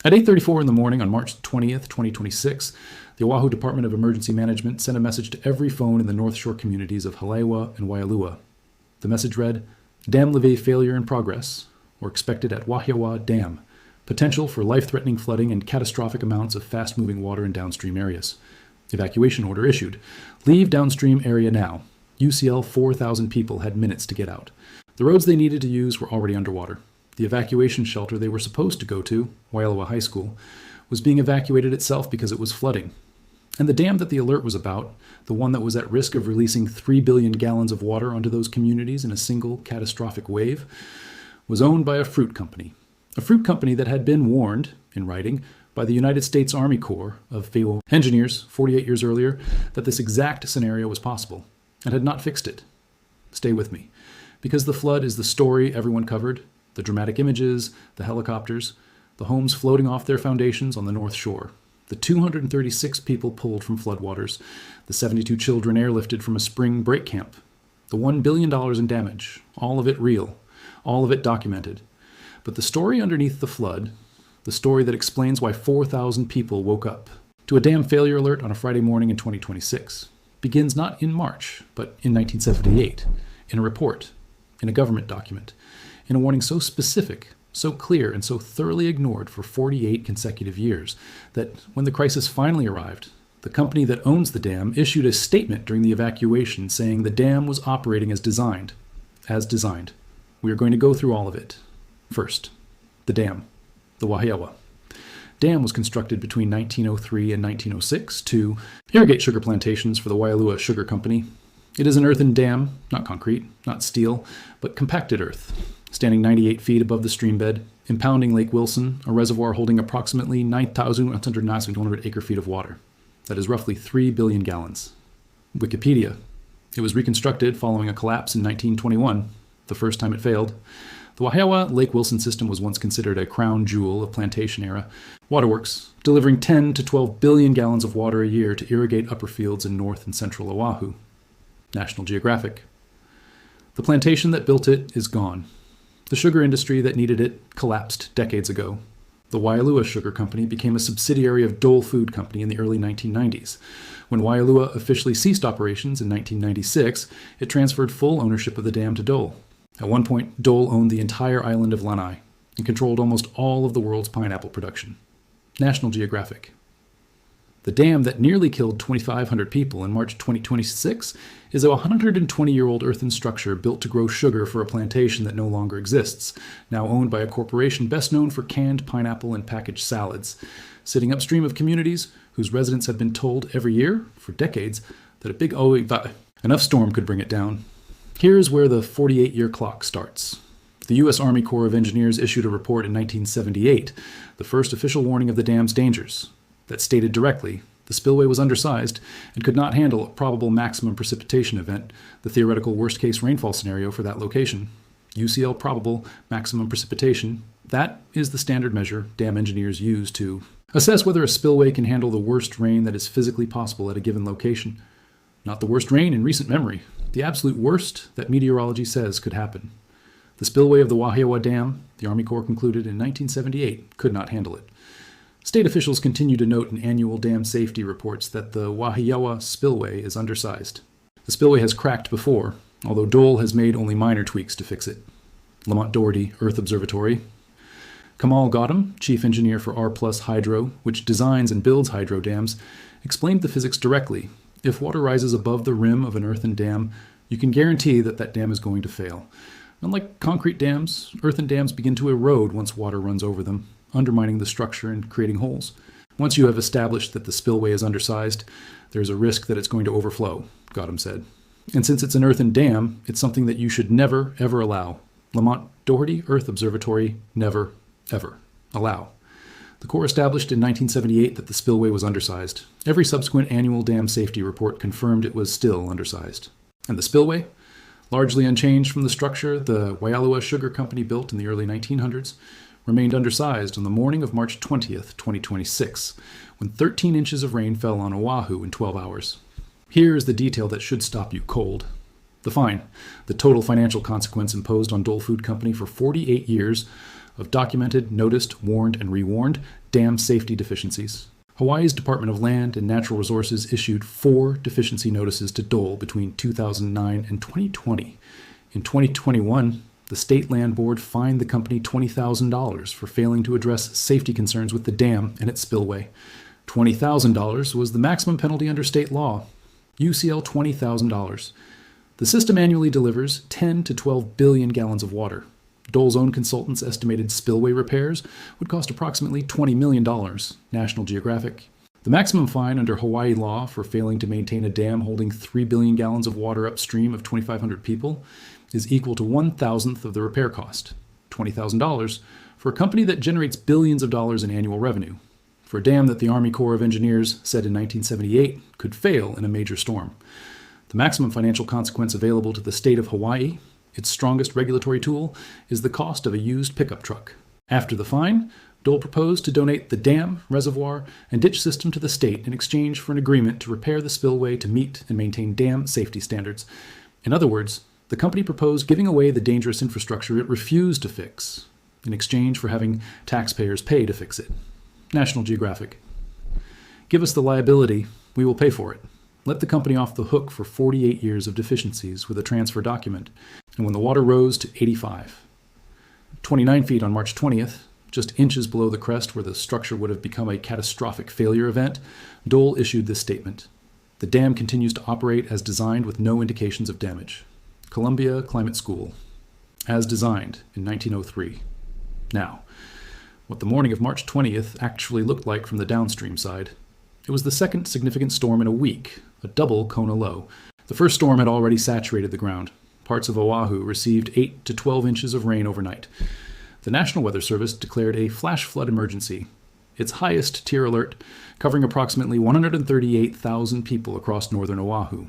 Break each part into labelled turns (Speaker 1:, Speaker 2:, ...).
Speaker 1: At 8:34 in the morning on March 20th, 2026, the Oahu Department of Emergency Management sent a message to every phone in the North Shore communities of Haleiwa and Waialua. The message read, "Dam levee failure in progress, or expected at Wahiawa Dam. Potential for life-threatening flooding and catastrophic amounts of fast-moving water in downstream areas. Evacuation order issued. Leave downstream area now. UCL 4,000 people had minutes to get out. The roads they needed to use were already underwater. The evacuation shelter they were supposed to go to, Waialua High School, was being evacuated itself because it was flooding. And the dam that the alert was about, the one that was at risk of releasing 3 billion gallons of water onto those communities in a single catastrophic wave, was owned by a fruit company. A fruit company that had been warned, in writing, by the United States Army Corps of engineers 48 years earlier that this exact scenario was possible, and had not fixed it. Stay with me, because the flood is the story everyone covered, the dramatic images, the helicopters, the homes floating off their foundations on the North Shore, the 236 people pulled from floodwaters, the 72 children airlifted from a spring break camp, the $1 billion in damage, all of it real, all of it documented. But the story underneath the flood, the story that explains why 4,000 people woke up to a dam failure alert on a Friday morning in 2026, begins not in March, but in 1978, in a report, in a government document, in a warning so specific, so clear, and so thoroughly ignored for 48 consecutive years, that when the crisis finally arrived, the company that owns the dam issued a statement during the evacuation saying the dam was operating as designed. As designed. We are going to go through all of it. First, the dam, the Wahiawa. Dam was constructed between 1903 and 1906 to irrigate sugar plantations for the Waialua Sugar Company. It is an earthen dam, not concrete, not steel, but compacted earth, standing 98 feet above the streambed, impounding Lake Wilson, a reservoir holding approximately 9,100 acre-feet of water. That is roughly 3 billion gallons. Wikipedia. It was reconstructed following a collapse in 1921, the first time it failed. The Wahiawa Lake Wilson system was once considered a crown jewel of plantation-era waterworks, delivering 10 to 12 billion gallons of water a year to irrigate upper fields in north and central Oahu. National Geographic. The plantation that built it is gone. The sugar industry that needed it collapsed decades ago. The Waialua Sugar Company became a subsidiary of Dole Food Company in the early 1990s. When Waialua officially ceased operations in 1996, it transferred full ownership of the dam to Dole. At one point, Dole owned the entire island of Lanai and controlled almost all of the world's pineapple production. National Geographic. The dam that nearly killed 2,500 people in March 2026 is a 120-year-old earthen structure built to grow sugar for a plantation that no longer exists, now owned by a corporation best known for canned pineapple and packaged salads, sitting upstream of communities whose residents have been told every year, for decades, that a big enough storm could bring it down. Here's where the 48-year clock starts. The U.S. Army Corps of Engineers issued a report in 1978, the first official warning of the dam's dangers, that stated directly the spillway was undersized and could not handle a probable maximum precipitation event, the theoretical worst-case rainfall scenario for that location. UCL probable maximum precipitation, that is the standard measure dam engineers use to assess whether a spillway can handle the worst rain that is physically possible at a given location. Not the worst rain in recent memory, the absolute worst that meteorology says could happen. The spillway of the Wahiawa Dam, the Army Corps concluded in 1978, could not handle it. State officials continue to note in annual dam safety reports that the Wahiawa spillway is undersized. The spillway has cracked before, although Dole has made only minor tweaks to fix it. Lamont Doherty, Earth Observatory. Kamal Gautam, chief engineer for R+ Hydro, which designs and builds hydro dams, explained the physics directly. If water rises above the rim of an earthen dam, you can guarantee that that dam is going to fail. Unlike concrete dams, earthen dams begin to erode once water runs over them, undermining the structure and creating holes. Once you have established that the spillway is undersized, there is a risk that it's going to overflow, Gautam said. And since it's an earthen dam, it's something that you should never, ever allow. Lamont Doherty, Earth Observatory, never, ever allow. The Corps established in 1978 that the spillway was undersized. Every subsequent annual dam safety report confirmed it was still undersized. And the spillway? Largely unchanged from the structure the Waialua Sugar Company built in the early 1900s, remained undersized on the morning of March 20th, 2026, when 13 inches of rain fell on Oahu in 12 hours. Here is the detail that should stop you cold. The fine, the total financial consequence imposed on Dole Food Company for 48 years of documented, noticed, warned, and rewarned dam safety deficiencies. Hawaii's Department of Land and Natural Resources issued 4 deficiency notices to Dole between 2009 and 2020. In 2021, the State Land Board fined the company $20,000 for failing to address safety concerns with the dam and its spillway. $20,000 was the maximum penalty under state law. UCL $20,000. The system annually delivers 10 to 12 billion gallons of water. Dole's own consultants estimated spillway repairs would cost approximately $20 million. National Geographic. The maximum fine under Hawaii law for failing to maintain a dam holding 3 billion gallons of water upstream of 2,500 people is equal to 1,000th of the repair cost, $20,000, for a company that generates billions of dollars in annual revenue, for a dam that the Army Corps of Engineers said in 1978 could fail in a major storm. The maximum financial consequence available to the state of Hawaii, its strongest regulatory tool, is the cost of a used pickup truck. After the fine, Dole proposed to donate the dam, reservoir, and ditch system to the state in exchange for an agreement to repair the spillway to meet and maintain dam safety standards. In other words, the company proposed giving away the dangerous infrastructure it refused to fix in exchange for having taxpayers pay to fix it. National Geographic. Give us the liability, we will pay for it. Let the company off the hook for 48 years of deficiencies with a transfer document. And when the water rose to 85, 29 feet on March 20th, just inches below the crest where the structure would have become a catastrophic failure event, Dole issued this statement. The dam continues to operate as designed with no indications of damage. Columbia Climate School. As designed in 1903. Now, what the morning of March 20th actually looked like from the downstream side. It was the second significant storm in a week, a double Kona low. The first storm had already saturated the ground. Parts of Oahu received 8 to 12 inches of rain overnight. The National Weather Service declared a flash flood emergency, its highest tier alert, covering approximately 138,000 people across northern Oahu.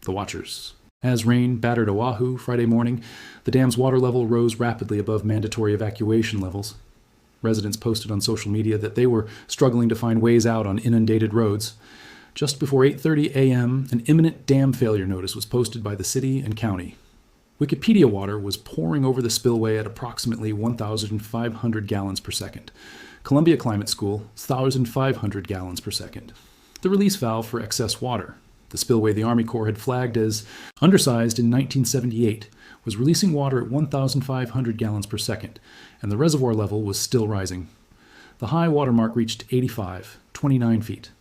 Speaker 1: The watchers. As rain battered Oahu Friday morning, the dam's water level rose rapidly above mandatory evacuation levels. Residents posted on social media that they were struggling to find ways out on inundated roads. Just before 8:30 a.m., an imminent dam failure notice was posted by the city and county. Wikipedia water was pouring over the spillway at approximately 1,500 gallons per second. Columbia Climate School, 1,500 gallons per second. The release valve for excess water. The spillway the Army Corps had flagged as undersized in 1978 was releasing water at 1,500 gallons per second, and the reservoir level was still rising. The high water mark reached 85, 29 feet.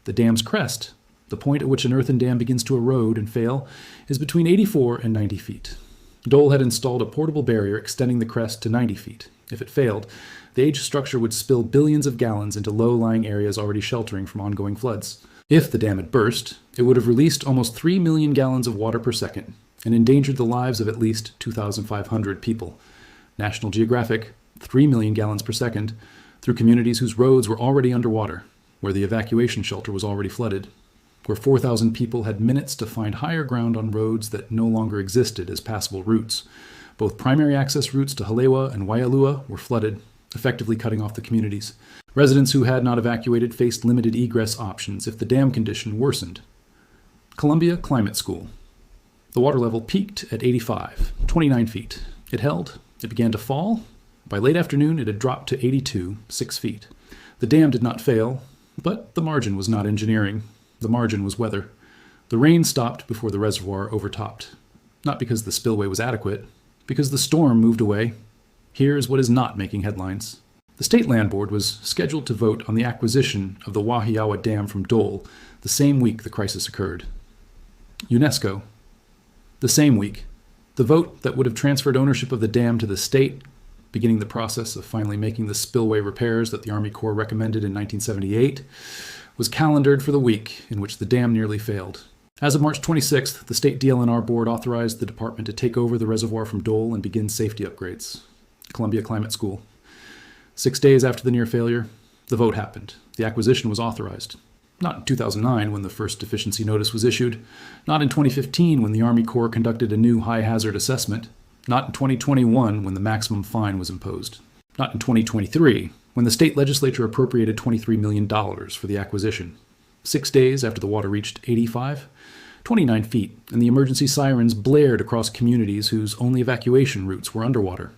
Speaker 1: The dam's crest, the point at which an earthen dam begins to erode and fail, is between 84 and 90 feet. Dole had installed a portable barrier extending the crest to 90 feet. If it failed, the aged structure would spill billions of gallons into low-lying areas already sheltering from ongoing floods. If the dam had burst, it would have released almost 3 million gallons of water per second and endangered the lives of at least 2,500 people. National Geographic, 3 million gallons per second, through communities whose roads were already underwater, where the evacuation shelter was already flooded, where 4,000 people had minutes to find higher ground on roads that no longer existed as passable routes. Both primary access routes to Halewa and Waialua were flooded, effectively cutting off the communities. Residents who had not evacuated faced limited egress options if the dam condition worsened. Columbia Climate School. The water level peaked at 85, 29 feet. It held. It began to fall. By late afternoon, it had dropped to 82, 6 feet. The dam did not fail, but the margin was not engineering. The margin was weather. The rain stopped before the reservoir overtopped. Not because the spillway was adequate, because the storm moved away. Here's what is not making headlines. The State Land Board was scheduled to vote on the acquisition of the Wahiawa Dam from Dole the same week the crisis occurred. UNESCO. The same week. The vote that would have transferred ownership of the dam to the state, beginning the process of finally making the spillway repairs that the Army Corps recommended in 1978, was calendared for the week in which the dam nearly failed. As of March 26th, the State DLNR Board authorized the department to take over the reservoir from Dole and begin safety upgrades. Columbia Climate School. 6 days after the near failure, the vote happened. The acquisition was authorized. Not in 2009 when the first deficiency notice was issued. Not in 2015 when the Army Corps conducted a new high-hazard assessment. Not in 2021 when the maximum fine was imposed. Not in 2023 when the state legislature appropriated $23 million for the acquisition. 6 days after the water reached 85, 29 feet, and the emergency sirens blared across communities whose only evacuation routes were underwater.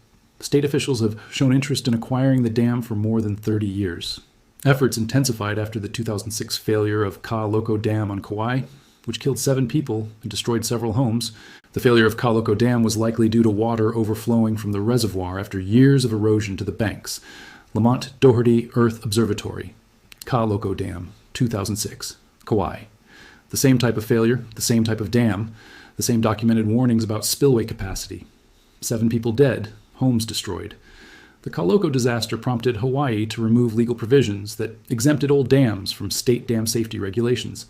Speaker 1: State officials have shown interest in acquiring the dam for more than 30 years. Efforts intensified after the 2006 failure of Kaʻaloko Dam on Kauai, which killed 7 people and destroyed several homes. The failure of Kaʻaloko Dam was likely due to water overflowing from the reservoir after years of erosion to the banks. Lamont Doherty Earth Observatory, Kaʻaloko Dam, 2006, Kauai. The same type of failure, the same type of dam, the same documented warnings about spillway capacity. 7 people dead, homes destroyed. The Kaʻaloko disaster prompted Hawaii to remove legal provisions that exempted old dams from state dam safety regulations.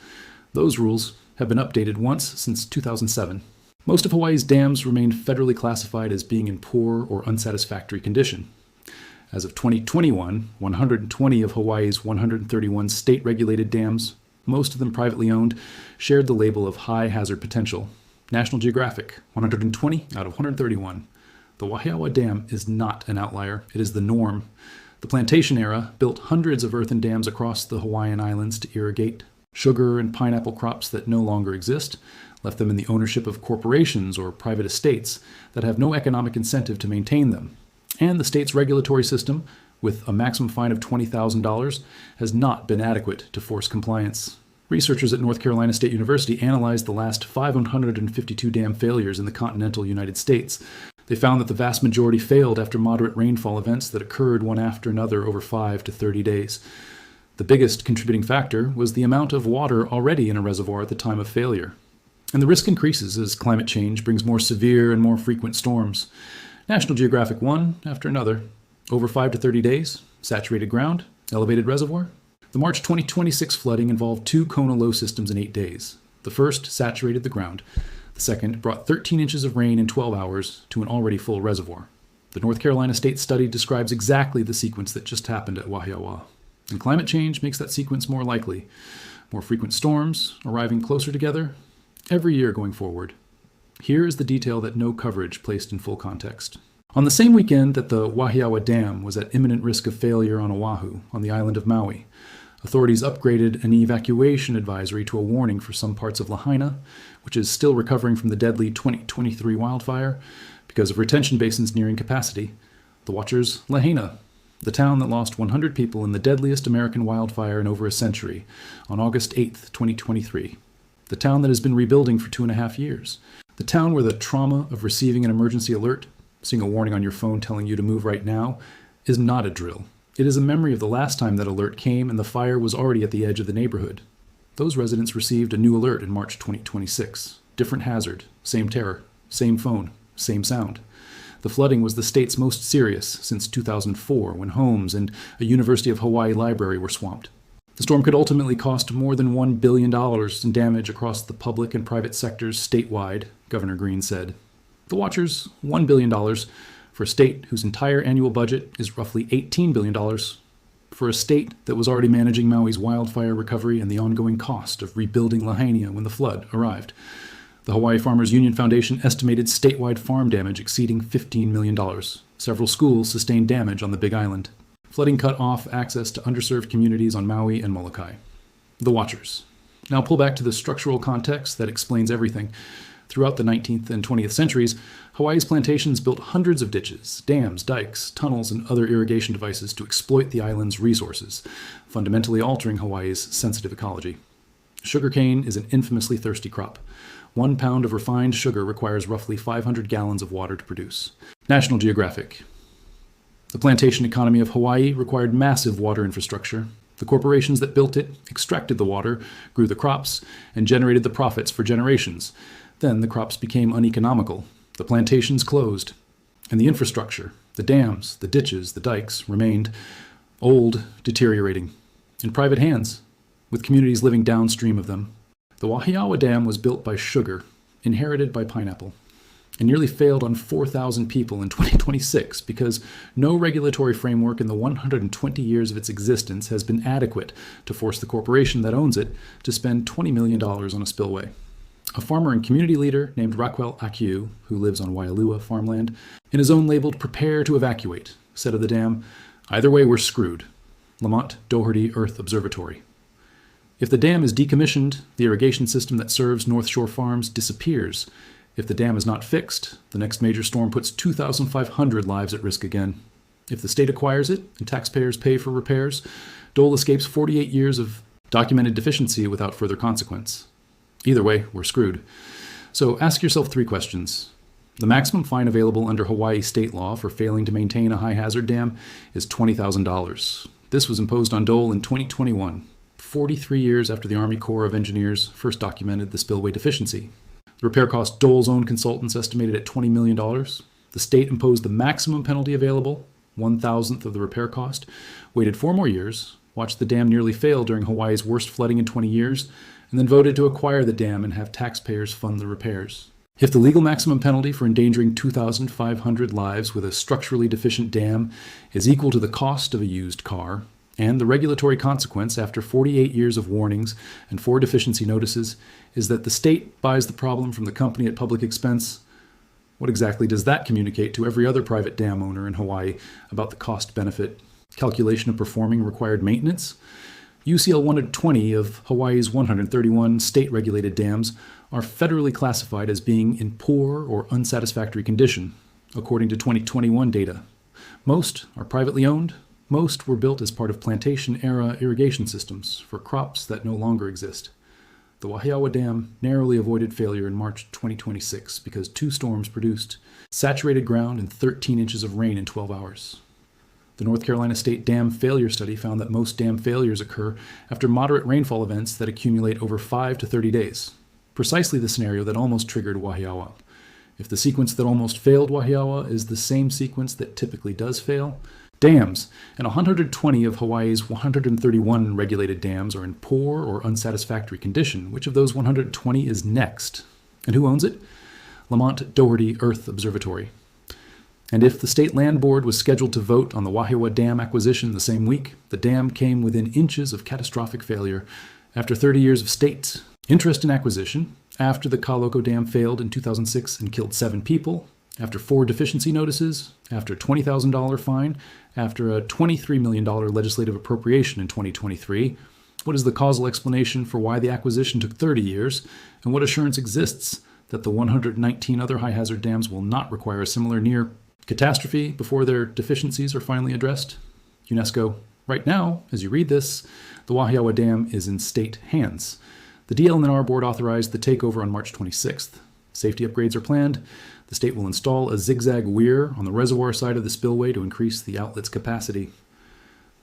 Speaker 1: Those rules have been updated once since 2007. Most of Hawaii's dams remain federally classified as being in poor or unsatisfactory condition. As of 2021, 120 of Hawaii's 131 state-regulated dams, most of them privately owned, shared the label of high hazard potential. National Geographic, 120 out of 131. The Wahiawa Dam is not an outlier, it is the norm. The plantation era built hundreds of earthen dams across the Hawaiian Islands to irrigate sugar and pineapple crops that no longer exist, left them in the ownership of corporations or private estates that have no economic incentive to maintain them. And the state's regulatory system, with a maximum fine of $20,000, has not been adequate to force compliance. Researchers at North Carolina State University analyzed the last 552 dam failures in the continental United States. They found that the vast majority failed after moderate rainfall events that occurred one after another over 5 to 30 days. The biggest contributing factor was the amount of water already in a reservoir at the time of failure. And the risk increases as climate change brings more severe and more frequent storms. National Geographic one after another. Over 5 to 30 days, saturated ground, elevated reservoir. The March 2026 flooding involved 2 Kona low systems in 8 days. The first saturated the ground. The second brought 13 inches of rain in 12 hours to an already full reservoir. The North Carolina State study describes exactly the sequence that just happened at Wahiawa. And climate change makes that sequence more likely. More frequent storms, arriving closer together, every year going forward. Here is the detail that no coverage placed in full context. On the same weekend that the Wahiawa Dam was at imminent risk of failure on Oahu, on the island of Maui, authorities upgraded an evacuation advisory to a warning for some parts of Lahaina, which is still recovering from the deadly 2023 wildfire because of retention basins nearing capacity. The watchers Lahaina, the town that lost 100 people in the deadliest American wildfire in over a century, on August 8, 2023. The town that has been rebuilding for 2.5 years. The town where the trauma of receiving an emergency alert, seeing a warning on your phone telling you to move right now, is not a drill. It is a memory of the last time that alert came and the fire was already at the edge of the neighborhood. Those residents received a new alert in March 2026. Different hazard, same terror, same phone, same sound. The flooding was the state's most serious since 2004, when homes and a University of Hawaii library were swamped. The storm could ultimately cost more than $1 billion in damage across the public and private sectors statewide, Governor Green said. The watchers, $1 billion, for a state whose entire annual budget is roughly $18 billion, for a state that was already managing Maui's wildfire recovery and the ongoing cost of rebuilding Lahaina when the flood arrived. The Hawaii Farmers Union Foundation estimated statewide farm damage exceeding $15 million. Several schools sustained damage on the Big Island. Flooding cut off access to underserved communities on Maui and Molokai. The watchers. Now pull back to the structural context that explains everything. Throughout the 19th and 20th centuries, Hawaii's plantations built hundreds of ditches, dams, dikes, tunnels, and other irrigation devices to exploit the island's resources, fundamentally altering Hawaii's sensitive ecology. Sugarcane is an infamously thirsty crop. 1 pound of refined sugar requires roughly 500 gallons of water to produce. National Geographic. The plantation economy of Hawaii required massive water infrastructure. The corporations that built it extracted the water, grew the crops, and generated the profits for generations. Then the crops became uneconomical. The plantations closed. And the infrastructure, the dams, the ditches, the dikes, remained old, deteriorating, in private hands, with communities living downstream of them. The Wahiawa Dam was built by sugar, inherited by pineapple, and nearly failed on 4,000 people in 2026 because no regulatory framework in the 120 years of its existence has been adequate to force the corporation that owns it to spend $20 million on a spillway. A farmer and community leader named Raquel Akiu, who lives on Waialua farmland, in his own labeled "Prepare to Evacuate," said of the dam, "Either way, we're screwed." Lamont Doherty Earth Observatory. If the dam is decommissioned, the irrigation system that serves North Shore farms disappears, If the dam is not fixed, the next major storm puts 2,500 lives at risk again. If the state acquires it and taxpayers pay for repairs, Dole escapes 48 years of documented deficiency without further consequence. Either way, we're screwed. So ask yourself 3 questions. The maximum fine available under Hawaii state law for failing to maintain a high-hazard dam is $20,000. This was imposed on Dole in 2021, 43 years after the Army Corps of Engineers first documented the spillway deficiency. The repair cost Dole's own consultants estimated at $20 million. The state imposed the maximum penalty available, 1,000th of the repair cost, waited 4 more years, watched the dam nearly fail during Hawaii's worst flooding in 20 years, and then voted to acquire the dam and have taxpayers fund the repairs. If the legal maximum penalty for endangering 2,500 lives with a structurally deficient dam is equal to the cost of a used car, and the regulatory consequence after 48 years of warnings and 4 deficiency notices is that the state buys the problem from the company at public expense, what exactly does that communicate to every other private dam owner in Hawaii about the cost-benefit calculation of performing required maintenance? UCL 120 of Hawaii's 131 state-regulated dams are federally classified as being in poor or unsatisfactory condition, according to 2021 data. Most are privately owned. Most were built as part of plantation-era irrigation systems for crops that no longer exist. The Wahiawa Dam narrowly avoided failure in March 2026 because 2 storms produced saturated ground and 13 inches of rain in 12 hours. The North Carolina State Dam Failure Study found that most dam failures occur after moderate rainfall events that accumulate over 5 to 30 days, precisely the scenario that almost triggered Wahiawa. If the sequence that almost failed Wahiawa is the same sequence that typically does fail, dams and 120 of Hawaii's 131 regulated dams are in poor or unsatisfactory condition. Which of those 120 is next? And who owns it? Lamont Doherty Earth Observatory. And if the State Land Board was scheduled to vote on the Wahiawa Dam acquisition the same week, the dam came within inches of catastrophic failure after 30 years of state interest in acquisition, after the Kaloko Dam failed in 2006 and killed 7 people, after 4 deficiency notices, after a $20,000 fine, after a $23 million legislative appropriation in 2023. What is the causal explanation for why the acquisition took 30 years, and what assurance exists that the 119 other high-hazard dams will not require a similar near catastrophe before their deficiencies are finally addressed? UNESCO. Right now, as you read this, the Wahiawa Dam is in state hands. The DLNR board authorized the takeover on March 26th. Safety upgrades are planned. The state will install a zigzag weir on the reservoir side of the spillway to increase the outlet's capacity.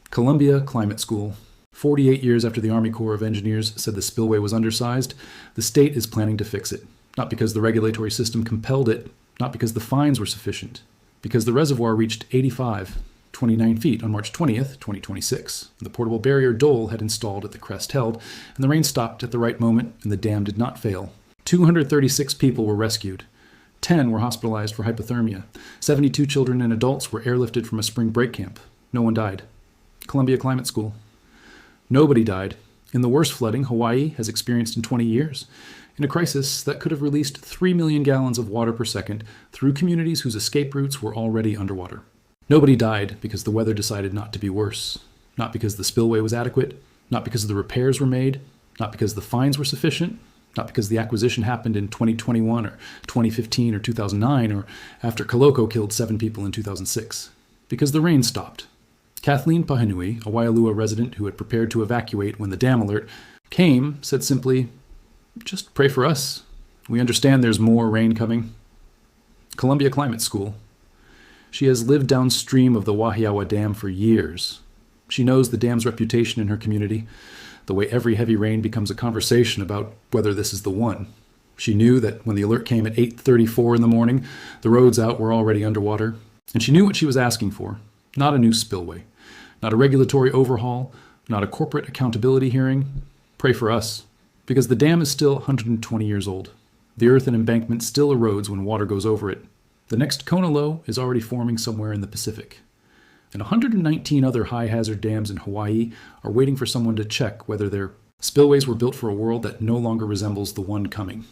Speaker 1: Columbia Climate School. 48 years after the Army Corps of Engineers said the spillway was undersized, the state is planning to fix it. Not because the regulatory system compelled it, not because the fines were sufficient, because the reservoir reached 29 feet on March 20th, 2026. The portable barrier Dole had installed at the crest held, and the rain stopped at the right moment, and the dam did not fail. 236 people were rescued. 10 were hospitalized for hypothermia. 72 children and adults were airlifted from a spring break camp. No one died. Columbia Climate School. Nobody died in the worst flooding Hawaii has experienced in 20 years, in a crisis that could have released 3 million gallons of water per second through communities whose escape routes were already underwater. Nobody died because the weather decided not to be worse, not because the spillway was adequate, not because the repairs were made, not because the fines were sufficient, not because the acquisition happened in 2021 or 2015 or 2009 or after Kaloko killed 7 people in 2006, because the rain stopped. Kathleen Pahinui, a Waialua resident who had prepared to evacuate when the dam alert came, said simply, "Just pray for us. We understand there's more rain coming." Columbia Climate School. She has lived downstream of the Wahiawa Dam for years. She knows the dam's reputation in her community, the way every heavy rain becomes a conversation about whether this is the one. She knew that when the alert came at 8:34 in the morning, the roads out were already underwater, and she knew what she was asking for. Not a new spillway, not a regulatory overhaul, not a corporate accountability hearing. Pray for us, because the dam is still 120 years old. The earthen embankment still erodes when water goes over it. The next Kona low is already forming somewhere in the Pacific. And 119 other high-hazard dams in Hawaii are waiting for someone to check whether their spillways were built for a world that no longer resembles the one coming.